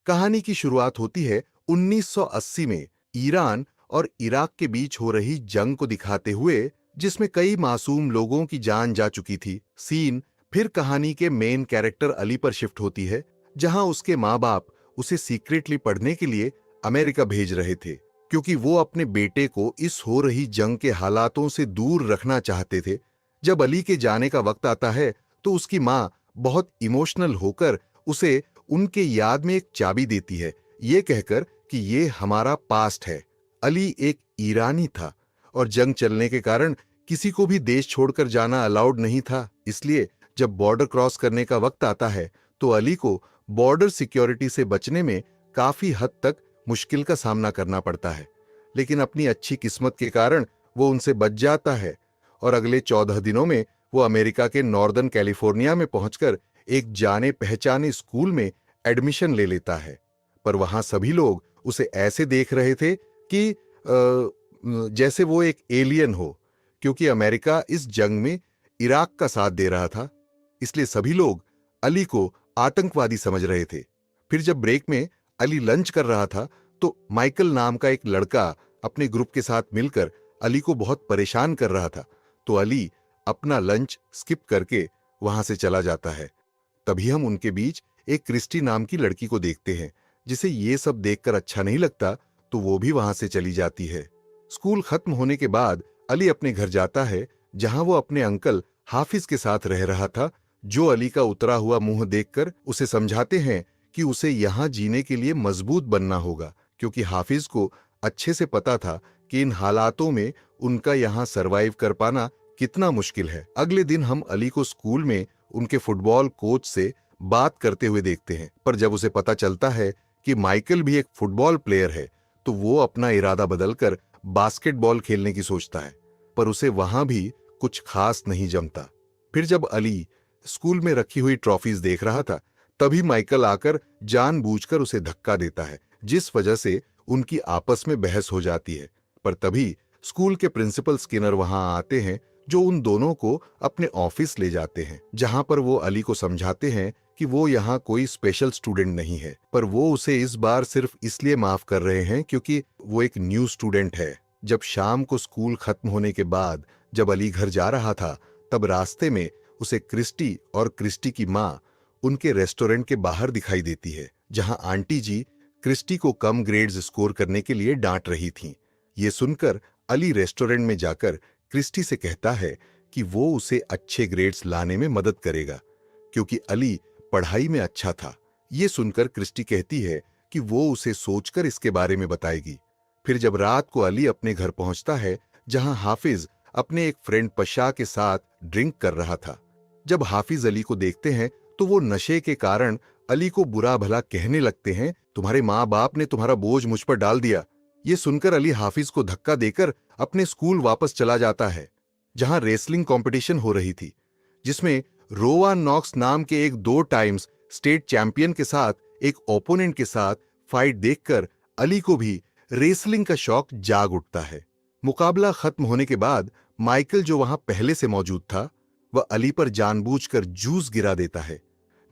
कहानी की शुरुआत होती है 1980 में ईरान और इराक के बीच हो रही जंग को दिखाते हुए, जिसमें कई मासूम लोगों की जान जा चुकी थी। सीन फिर कहानी के मेन कैरेक्टर अली पर शिफ्ट होती है, जहां उसके माँ बाप उसे सीक्रेटली पढ़ने के लिए अमेरिका भेज रहे थे, क्योंकि वो अपने बेटे को इस हो रही जंग के हालातों से दूर रखना चाहते थे। जब अली के जाने का वक्त आता है तो उसकी माँ बहुत इमोशनल होकर उसे उनके याद में एक चाबी देती है, ये कहकर कि ये हमारा पास्ट है। अली एक ईरानी था और जंग चलने के कारण किसी को भी देश छोड़कर जाना अलाउड नहीं था। इसलिए जब बॉर्डर क्रॉस करने का वक्त आता है तो अली को बॉर्डर सिक्योरिटी से बचने में काफी हद तक मुश्किल का सामना करना पड़ता है, लेकिन अपनी अच्छी किस्मत के कारण वो उनसे बच जाता है और अगले 14 दिनों में वो अमेरिका के नॉर्दर्न कैलिफोर्निया में पहुंचकर एक जाने पहचाने स्कूल में एडमिशन ले लेता है। पर वहां सभी लोग उसे ऐसे देख रहे थे कि जैसे वो एक एलियन हो, क्योंकि अमेरिका इस जंग में इराक का साथ दे रहा था। इसलिए सभी लोग अली को आतंकवादी समझ रहे थे। फिर जब ब्रेक में अली लंच कर रहा था तो माइकल नाम का एक लड़का अपने ग्रुप के साथ मिलकर अली को बहुत परेशान कर रहा था, तो अली अपना लंच स्किप करके वहां से चला जाता है। तभी हम उनके बीच एक क्रिस्टी नाम की लड़की को देखते हैं, जिसे ये सब देखकर अच्छा नहीं लगता, तो वो भी वहां से चली जाती है। स्कूल खत्म होने के बाद अली अपने घर जाता है, जहां वो अपने अंकल हाफिज के साथ रह रहा था, जो अली का उतरा हुआ मुंह देखकर उसे समझाते हैं कि उसे यहां जीने के लिए मजबूत बनना होगा, क्योंकि हाफिज को अच्छे से पता था कि इन हालातों में उनका यहां सरवाइव कर पाना कितना मुश्किल है। अगले दिन हम अली को स्कूल में उनके फुटबॉल कोच से बात करते हुए देखते हैं, पर जब उसे पता चलता है कि माइकल भी एक फुटबॉल प्लेयर है, तो वो अपना इरादा बदलकर बास्केटबॉल खेलने की सोचता है, पर उसे वहां भी कुछ खास नहीं जमता। फिर जब अली स्कूल में रखी हुई ट्रॉफीज देख रहा था, तभी माइकल आकर जानबूझकर उसे धक्का देता है, जिस वजह से उनकी आपस में बहस हो जाती है। पर तभी स्कूल के प्रिंसिपल स्किनर वहां आते हैं, जो उन दोनों को अपने ऑफिस ले जाते हैं, जहां पर वो अली को समझाते हैं कि वो यहाँ कोई स्पेशल स्टूडेंट नहीं है, पर वो उसे इस बार सिर्फ इसलिए माफ कर रहे हैं क्योंकि वो एक न्यू स्टूडेंट है। जब शाम को स्कूल खत्म होने के बाद जब अली घर जा रहा था, तब रास्ते में उसे क्रिस्टी और क्रिस्टी की माँ उनके रेस्टोरेंट के बाहर दिखाई देती है, जहां आंटी जी क्रिस्टी को कम ग्रेड्स स्कोर करने के लिए डांट रही थीं। ये सुनकर अली रेस्टोरेंट में जाकर क्रिस्टी से कहता है कि वो उसे अच्छे ग्रेड्स लाने में मदद करेगा, क्योंकि अली पढ़ाई में अच्छा था। ये सुनकर क्रिस्टी कहती है कि वो उसे सोचकर इसके बारे में बताएगी। फिर जब रात को अली अपने घर पहुंचता है, जहां हाफिज अपने एक फ्रेंड पशा के साथ ड्रिंक कर रहा था। जब हाफिज अली को देखते हैं तो वो नशे के कारण अली को बुरा भला कहने लगते हैं, तुम्हारे माँ बाप ने तुम्हारा बोझ मुझ पर डाल दिया। ये सुनकर अली हाफिज को धक्का देकर अपने स्कूल वापस चला जाता है, जहां रेसलिंग कंपटीशन हो रही थी, जिसमें रोवा नॉक्स नाम के एक 2 टाइम्स स्टेट चैंपियन के साथ एक ओपोनेंट के साथ फाइट देखकर अली को भी रेसलिंग का शौक जाग उठता है। मुकाबला खत्म होने के बाद माइकल, जो वहां पहले से मौजूद था, वह अली पर जानबूझकर जूस गिरा देता है,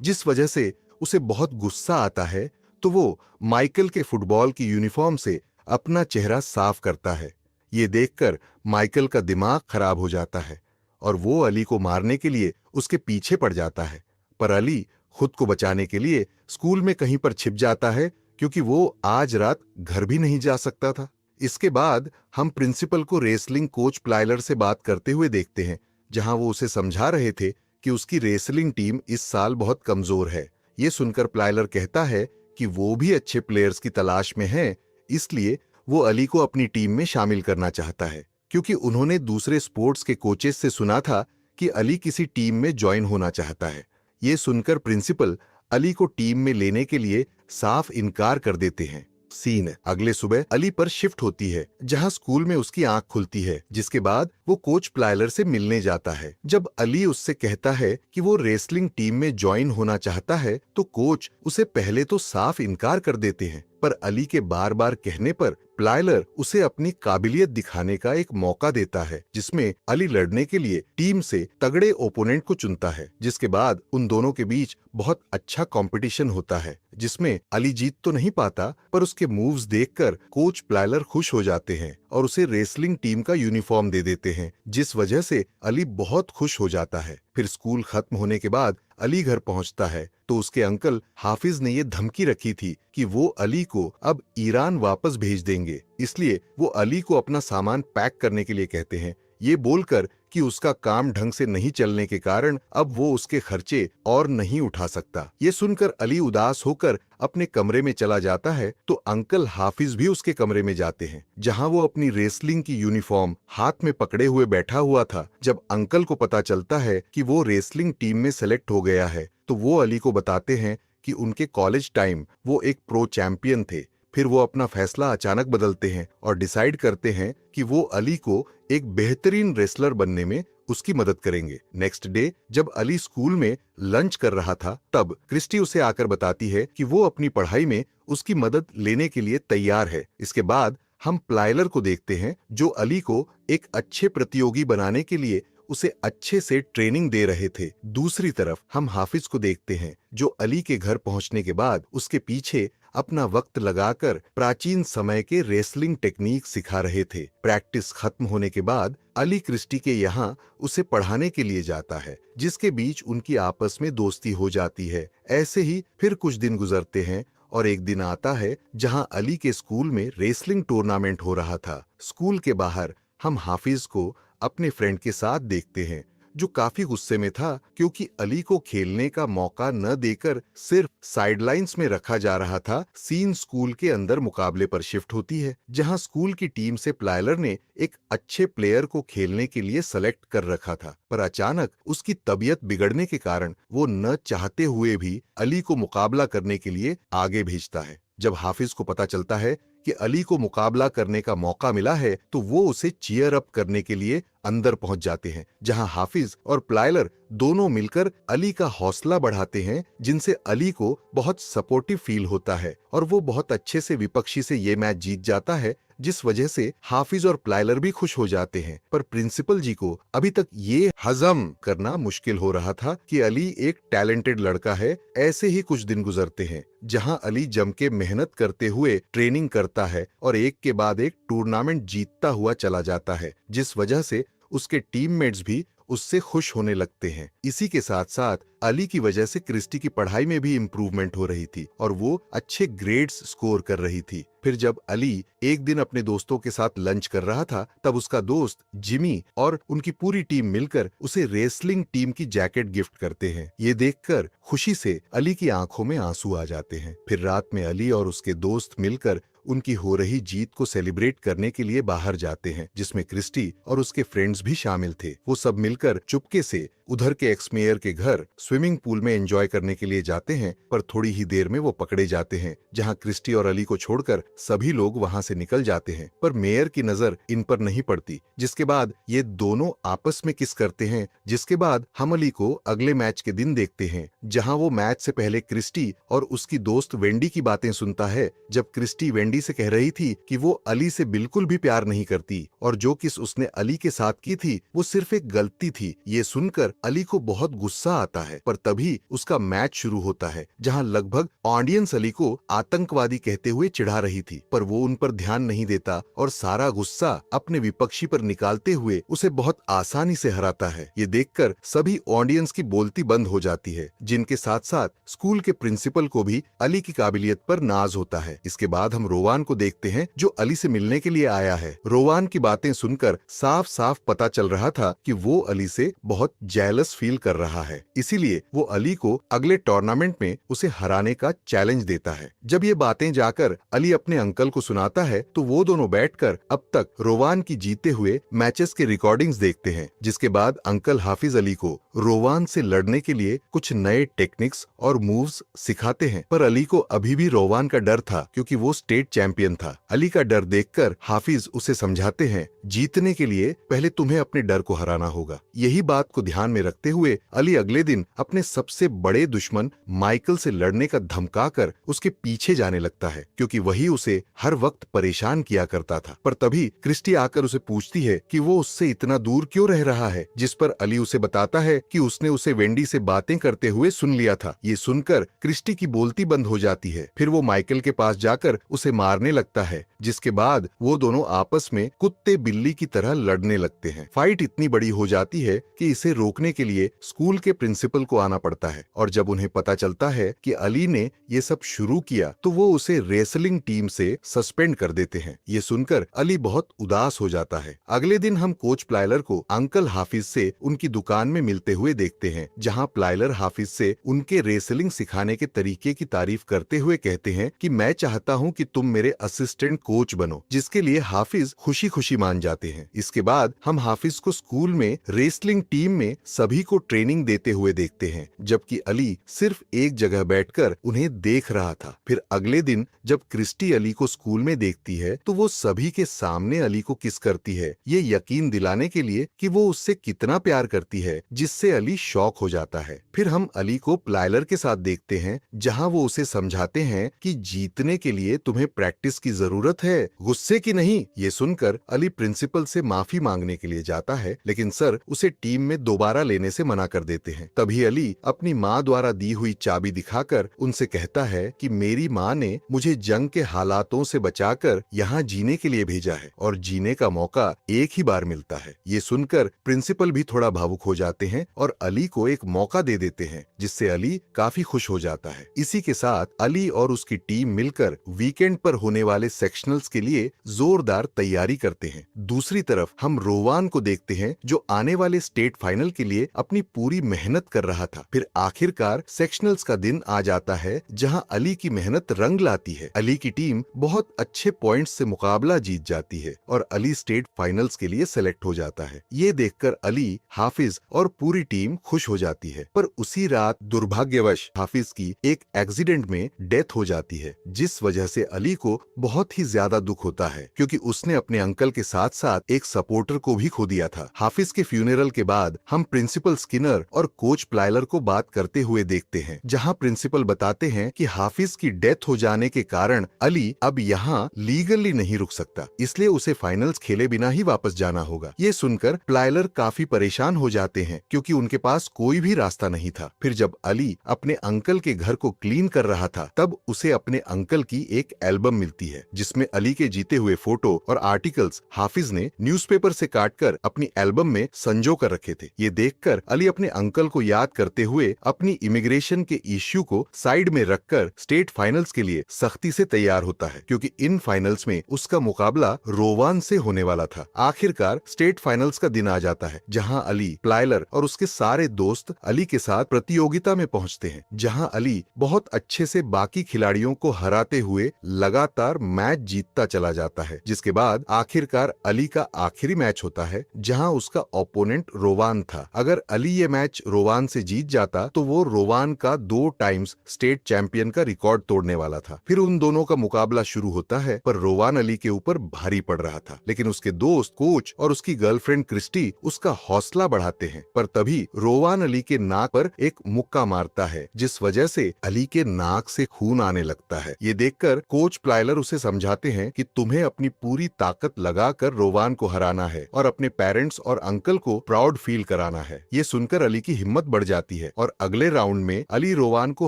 जिस वजह से उसे बहुत गुस्सा आता है, तो वो माइकल के फुटबॉल की यूनिफॉर्म से अपना चेहरा साफ करता है। ये देखकर माइकल का दिमाग खराब हो जाता है और वो अली को मारने के लिए उसके पीछे पड़ जाता है, पर अली खुद को बचाने के लिए स्कूल में कहीं पर छिप जाता है, क्योंकि वो आज रात घर भी नहीं जा सकता था। इसके बाद हम प्रिंसिपल को रेसलिंग कोच प्लाइलर से बात करते हुए देखते हैं, जहां वो उसे समझा रहे थे कि उसकी रेसलिंग टीम इस साल बहुत कमजोर है। ये सुनकर प्लाइलर कहता है कि वो भी अच्छे प्लेयर्स की तलाश में है, इसलिए वो अली को अपनी टीम में शामिल करना चाहता है, क्योंकि उन्होंने दूसरे स्पोर्ट्स के कोचेस से सुना था कि अली किसी टीम में ज्वाइन होना चाहता है। ये सुनकर प्रिंसिपल अली को टीम में लेने के लिए साफ इनकार कर देते हैं। सीन अगले सुबह अली पर शिफ्ट होती है, जहां स्कूल में उसकी आंख खुलती है, जिसके बाद वो कोच प्लाइलर से मिलने जाता है। जब अली उससे कहता है कि वो रेसलिंग टीम में ज्वाइन होना चाहता है, तो कोच उसे पहले तो साफ इनकार कर देते हैं, पर अली के बार बार कहने पर प्लाइलर उसे अपनी काबिलियत दिखाने का एक मौका देता है, जिसमें अली लड़ने के लिए टीम से तगड़े ओपोनेंट को चुनता है। जिसके बाद उन दोनों के बीच बहुत अच्छा कंपटीशन होता है, जिसमें अली जीत तो नहीं पाता, पर उसके मूव्स देखकर कोच प्लाइलर खुश हो जाते हैं और उसे रेसलिंग टीम का यूनिफॉर्म दे देते हैं, जिस वजह से अली बहुत खुश हो जाता है। फिर स्कूल खत्म होने के बाद अली घर पहुंचता है तो उसके अंकल हाफिज ने ये धमकी रखी थी कि वो अली को अब ईरान वापस भेज देंगे, इसलिए वो अली को अपना सामान पैक करने के लिए कहते हैं, ये बोलकर कि उसका काम ढंग से नहीं चलने के कारण अब वो उसके खर्चे और नहीं उठा सकता। ये सुनकर अली उदास होकर अपने कमरे में चला जाता है तो अंकल हाफिज भी उसके कमरे में जाते हैं, जहां वो अपनी रेसलिंग की यूनिफॉर्म हाथ में पकड़े हुए बैठा हुआ था। जब अंकल को पता चलता है कि वो रेसलिंग टीम में सेलेक्ट हो गया है तो वो अली को बताते हैं कि उनके कॉलेज टाइम वो एक प्रो चैंपियन थे। फिर वो अपना फैसला अचानक बदलते हैं और डिसाइड करते हैं कि वो अली को एक बेहतरीन रेसलर बनने में उसकी मदद करेंगे। नेक्स्ट डे जब अली स्कूल में लंच कर रहा था तब क्रिस्टी उसे आकर बताती है कि वो अपनी पढ़ाई में उसकी मदद लेने के लिए तैयार है। इसके बाद हम प्लाइलर को देखते हैं जो अली को एक अच्छे प्रतियोगी बनाने के लिए उसे अच्छे से ट्रेनिंग दे रहे थे। दूसरी तरफ हम हाफिज को देखते हैं जो अली के घर पहुंचने के बाद उसके पीछे अपना वक्त लगाकर प्राचीन समय के रेसलिंग टेक्निक सिखा रहे थे। प्रैक्टिस खत्म होने के बाद अली क्रिस्टी के यहाँ उसे पढ़ाने के लिए जाता है, जिसके बीच उनकी आपस में दोस्ती हो जाती है। ऐसे ही फिर कुछ दिन गुजरते हैं और एक दिन आता है जहां अली के स्कूल में रेसलिंग टूर्नामेंट हो रहा था। स्कूल के बाहर हम हाफिज को अपने फ्रेंड के साथ देखते हैं जो काफी गुस्से में था क्योंकि अली को खेलने का मौका न देकर सिर्फ साइडलाइंस में रखा जा रहा था। सीन स्कूल के अंदर मुकाबले पर शिफ्ट होती है जहां स्कूल की टीम से प्लाइलर ने एक अच्छे प्लेयर को खेलने के लिए सेलेक्ट कर रखा था, पर अचानक उसकी तबीयत बिगड़ने के कारण वो न चाहते हुए भी अली को मुकाबला करने के लिए आगे भेजता है। जब हाफिज को पता चलता है कि अली को मुकाबला करने का मौका मिला है तो वो उसे चीयर अप करने के लिए अंदर पहुंच जाते हैं, जहां हाफिज और प्लाइलर दोनों मिलकर अली का हौसला बढ़ाते हैं, जिनसे अली को बहुत सपोर्टिव फील होता है और वो बहुत अच्छे से विपक्षी से ये मैच जीत जाता है, जिस वजह से हाफिज और प्लाइलर भी खुश हो जाते हैं। पर प्रिंसिपल जी को अभी तक ये हजम करना मुश्किल हो रहा था कि अली एक टैलेंटेड लड़का है। ऐसे ही कुछ दिन गुजरते हैं जहां अली जम के मेहनत करते हुए ट्रेनिंग करता है और एक के बाद एक टूर्नामेंट जीतता हुआ चला जाता है, जिस वजह से उसके टीममेट्स भी उससे खुश होने लगते हैं। इसी के साथ साथ अली की वजह से क्रिस्टी की पढ़ाई में भी इम्प्रूवमेंट हो रही थी और वो अच्छे ग्रेड्स स्कोर कर रही थी। फिर जब अली एक दिन अपने दोस्तों के साथ लंच कर रहा था तब उसका दोस्त जिमी और उनकी पूरी टीम मिलकर उसे रेसलिंग टीम की जैकेट गिफ्ट करते हैं। ये देखकर खुशी से अली की आंखों में आंसू आ जाते हैं। फिर रात में अली और उसके दोस्त मिलकर उनकी हो रही जीत को सेलिब्रेट करने के लिए बाहर जाते हैं, जिसमें क्रिस्टी और उसके फ्रेंड्स भी शामिल थे। वो सब मिलकर चुपके से उधर के एक्स मेयर के घर स्विमिंग पूल में एंजॉय करने के लिए जाते हैं, पर थोड़ी ही देर में वो पकड़े जाते हैं, जहां क्रिस्टी और अली को छोड़कर सभी लोग वहां से निकल जाते हैं। पर मेयर की नजर इन पर नहीं पड़ती, जिसके बाद ये दोनों आपस में किस करते हैं। जिसके बाद हम अली को अगले मैच के दिन देखते हैं, जहां वो मैच से पहले क्रिस्टी और उसकी दोस्त वेंडी की बातें सुनता है। जब क्रिस्टी वेंडी से कह रही थी कि वो अली से बिल्कुल भी प्यार नहीं करती और जो किस उसने अली के साथ की थी वो सिर्फ एक गलती थी, ये सुनकर अली को बहुत गुस्सा आता है। पर तभी उसका मैच शुरू होता है, जहां लगभग ऑडियंस अली को आतंकवादी कहते हुए चिढ़ा रही थी, पर वो उन पर ध्यान नहीं देता और सारा गुस्सा अपने विपक्षी पर निकालते हुए उसे बहुत आसानी से हराता है। ये देखकर सभी ऑडियंस की बोलती बंद हो जाती है, जिनके साथ साथ स्कूल के प्रिंसिपल को भी अली की काबिलियत पर नाज होता है। इसके बाद हम रोवान को देखते हैं जो अली से मिलने के लिए आया है। रोवान की बातें सुनकर साफ साफ पता चल रहा था कि वो अली से बहुत जेलस फील कर रहा है, इसीलिए वो अली को अगले टूर्नामेंट में उसे हराने का चैलेंज देता है। जब ये बातें जाकर अली अपने अंकल को सुनाता है तो वो दोनों बैठकर अब तक रोवान की जीते हुए मैचेस के रिकॉर्डिंग्स देखते हैं। जिसके बाद अंकल हाफिज अली को रोवान से लड़ने के लिए कुछ नए टेक्निक्स और मूव्स सिखाते हैं, पर अली को अभी भी रोवान का डर था क्योंकि वो स्टेट चैंपियन था। अली का डर देखकर हाफिज उसे समझाते हैं, जीतने के लिए पहले तुम्हें अपने डर को हराना होगा। यही बात को ध्यान में रखते हुए अली अगले दिन अपने सबसे बड़े दुश्मन माइकल से लड़ने का धमकाकर उसके पीछे जाने लगता है, क्योंकि वही उसे हर वक्त परेशान किया करता था। पर तभी क्रिस्टी आकर उसे पूछती है कि वो उससे इतना दूर क्यों रह रहा है, जिस पर अली उसे बताता है कि उसने उसे वेंडी से बातें करते हुए सुन लिया था। ये सुनकर क्रिस्टी की बोलती बंद हो जाती है। फिर वो माइकल के पास जाकर उसे मारने लगता है, जिसके बाद वो दोनों आपस में कुत्ते बिल्ली की तरह लड़ने लगते हैं। फाइट इतनी बड़ी हो जाती है कि इसे रोकने के लिए स्कूल के प्रिंसिपल को आना पड़ता है, और जब उन्हें पता चलता है कि अली ने ये सब शुरू किया तो वो उसे रेसलिंग टीम से सस्पेंड कर देते हैं। ये सुनकर अली बहुत उदास हो जाता है। अगले दिन हम कोच प्लाइलर को अंकल हाफिज से उनकी दुकान में मिलते हुए देखते हैं, जहां प्लाइलर हाफिज से उनके रेसलिंग सिखाने के तरीके की तारीफ करते हुए कहते हैं कि मैं चाहता हूं कि तुम मेरे असिस्टेंट कोच बनो, जिसके लिए हाफिज खुशी खुशी मान जाते हैं। इसके बाद हम हाफिज को स्कूल में रेसलिंग टीम में सभी को ट्रेनिंग देते हुए देखते हैं, जबकि अली सिर्फ एक जगह बैठकर उन्हें देख रहा था। फिर अगले दिन जब क्रिस्टी अली को स्कूल में देखती है तो वो सभी के सामने अली को किस करती है, ये यकीन दिलाने के लिए कि वो उससे कितना प्यार करती है, जिससे अली शॉक हो जाता है। फिर हम अली को प्लाइलर के साथ देखते हैं, जहां वो उसे समझाते हैं कि जीतने के लिए तुम्हें प्रैक्टिस की जरूरत है, गुस्से की नहीं। ये सुनकर अली प्रिंसिपल से माफी मांगने के लिए जाता है, लेकिन सर उसे टीम में दोबारा लेने से मना कर देते हैं। तभी अली अपनी माँ द्वारा दी हुई चाबी दिखाकर उनसे कहता है कि मेरी माँ ने मुझे जंग के हालातों से बचाकर यहाँ जीने के लिए भेजा है, और जीने का मौका एक ही बार मिलता है। ये सुनकर प्रिंसिपल भी थोड़ा भावुक हो जाते हैं और अली को एक मौका दे देते हैं, जिससे अली काफी खुश हो जाता है। इसी के साथ अली और उसकी टीम मिलकर वीकेंड पर होने वाले सेक्शनल्स के लिए जोरदार तैयारी करते हैं। दूसरी तरफ हम रोवान को देखते हैं, जो आने वाले स्टेट फाइनल के लिए अपनी पूरी मेहनत कर रहा था। फिर आखिरकार सेक्शनल्स का दिन आ जाता है, जहां अली की मेहनत रंग लाती है। अली की टीम बहुत अच्छे पॉइंट्स से मुकाबला जीत जाती है और अली स्टेट फाइनल्स के लिए सेलेक्ट हो जाता है। ये देखकर अली, हाफिज और पूरी टीम खुश हो जाती है। पर उसी रात दुर्भाग्यवश हाफिज की एक एक्सीडेंट में डेथ हो जाती है, जिस वजह से अली को बहुत ही ज्यादा दुख होता है, क्योंकि उसने अपने अंकल के साथ साथ एक सपोर्टर को भी खो दिया था। हाफिज के फ्यूनरल के बाद हम प्रिंसिपल स्किनर और कोच प्लाइलर को बात करते हुए देखते हैं, जहां प्रिंसिपल बताते हैं कि हाफिज की डेथ हो जाने के कारण अली अब यहाँ लीगली नहीं रुक सकता, इसलिए उसे फाइनल्स खेले बिना ही वापस जाना होगा। ये सुनकर प्लाइलर काफी परेशान हो जाते हैं, क्योंकि उनके पास कोई भी रास्ता नहीं था। फिर जब अली अपने अंकल के घर को क्लीन कर रहा था, तब उसे अपने अंकल की एक एल्बम मिलती है, जिसमें अली के जीते हुए फोटो और आर्टिकल्स हाफिज ने न्यूज़पेपर से काटकर अपनी एल्बम में संजो कर रखे थे। ये देखकर अली अपने अंकल को याद करते हुए अपनी इमिग्रेशन के इश्यू को साइड में रखकर स्टेट फाइनल्स के लिए सख्ती से तैयार होता है, क्योंकि इन फाइनल्स में उसका मुकाबला रोवान से होने वाला था। आखिरकार स्टेट फाइनल्स का दिन आ जाता है, जहां अली, प्लाइलर और उसके सारे दोस्त अली के साथ प्रतियोगिता में पहुंचते हैं, जहां अली बहुत अच्छे से बाकी खिलाड़ियों को हराते हुए लगातार मैच जीतता चला जाता है। जिसके बाद आखिरकार अली का आखिरी मैच होता है, जहां उसका ओपोनेंट रोवान था। अगर अली ये मैच रोवान से जीत जाता तो वो रोवान का 2 टाइम्स स्टेट चैंपियन का रिकॉर्ड तोड़ने वाला था। फिर उन दोनों का मुकाबला शुरू होता है, पर रोवान अली के ऊपर भारी पड़ रहा था, लेकिन उसके दोस्त, कोच और उसकी गर्लफ्रेंड क्रिस्टी उसका हौसला बढ़ाते हैं। पर तभी रोवान अली के नाक पर एक मुक्का मारता है, जिस वजह से अली के नाक से खून आने लगता है। ये देखकर कोच प्लाइलर उसे समझाते हैं कि तुम्हें अपनी पूरी ताकत लगाकर रोवान को हराना है और अपने पेरेंट्स और अंकल को प्राउड फील कराना है। ये सुनकर अली की हिम्मत बढ़ जाती है और अगले राउंड में अली रोवान को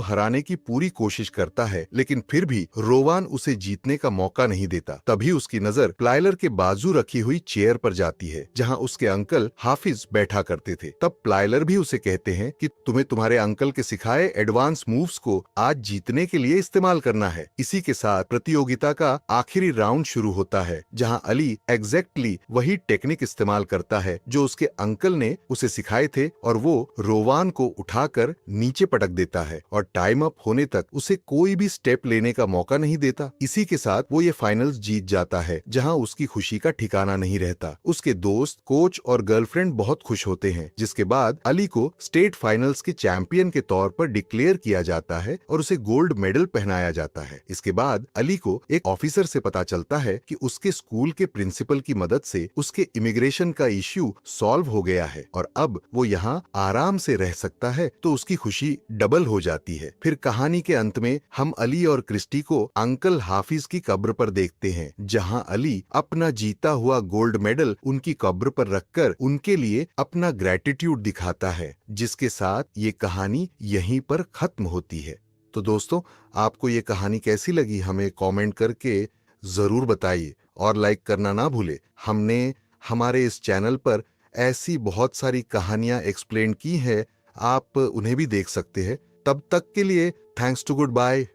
हराने की पूरी कोशिश करता है, लेकिन फिर भी रोवान उसे जीतने का मौका नहीं देता। तभी उसकी नजर प्लाइलर के बाजू रखी हुई चेयर पर जाती है, जहां उसके अंकल हाफिज बैठा करते थे। तब प्लाइलर भी उसे कहते हैं कि तुम्हें तुम्हारे अंकल के सिखाए एडवांस मूव्स को आज जीतने के लिए इस्तेमाल करना है। इसी के साथ प्रतियोगिता का आखिरी राउंड शुरू होता है, जहां अली एग्जैक्टली वही टेक्निक इस्तेमाल करता है जो उसके अंकल ने उसे सिखाए थे, और वो रोवान को उठाकर नीचे पटक देता है और टाइम अप होने तक उसे कोई भी स्टेप लेने का मौका नहीं देता। इसी के साथ वो ये फाइनल्स जीत जाता है, जहां उसकी खुशी का ठिकाना नहीं रहता। उसके दोस्त, कोच और गर्लफ्रेंड बहुत खुश होते हैं, जिसके बाद अली को स्टेट फाइनल्स के चैंपियन के तौर पर डिक्लेयर किया जाता है और उसे गोल्ड मेडल पहनाया जाता है। इसके बाद अली अली को एक ऑफिसर से पता चलता है कि उसके स्कूल के प्रिंसिपल की मदद से उसके इमिग्रेशन का इश्यू सॉल्व हो गया है और अब वो यहाँ आराम से रह सकता है, तो उसकी खुशी डबल हो जाती है। फिर कहानी के अंत में हम अली और क्रिस्टी को अंकल हाफिज की कब्र पर देखते हैं, जहाँ अली अपना जीता हुआ गोल्ड मेडल उनकी कब्र पर रखकर उनके लिए अपना ग्रेटिट्यूड दिखाता है, जिसके साथ ये कहानी यहीं पर खत्म होती है। तो दोस्तों, आपको ये कहानी कैसी लगी हमें कमेंट करके जरूर बताइए और लाइक करना ना भूले। हमने हमारे इस चैनल पर ऐसी बहुत सारी कहानियां एक्सप्लेन की है, आप उन्हें भी देख सकते हैं। तब तक के लिए थैंक्स टू गुड बाय।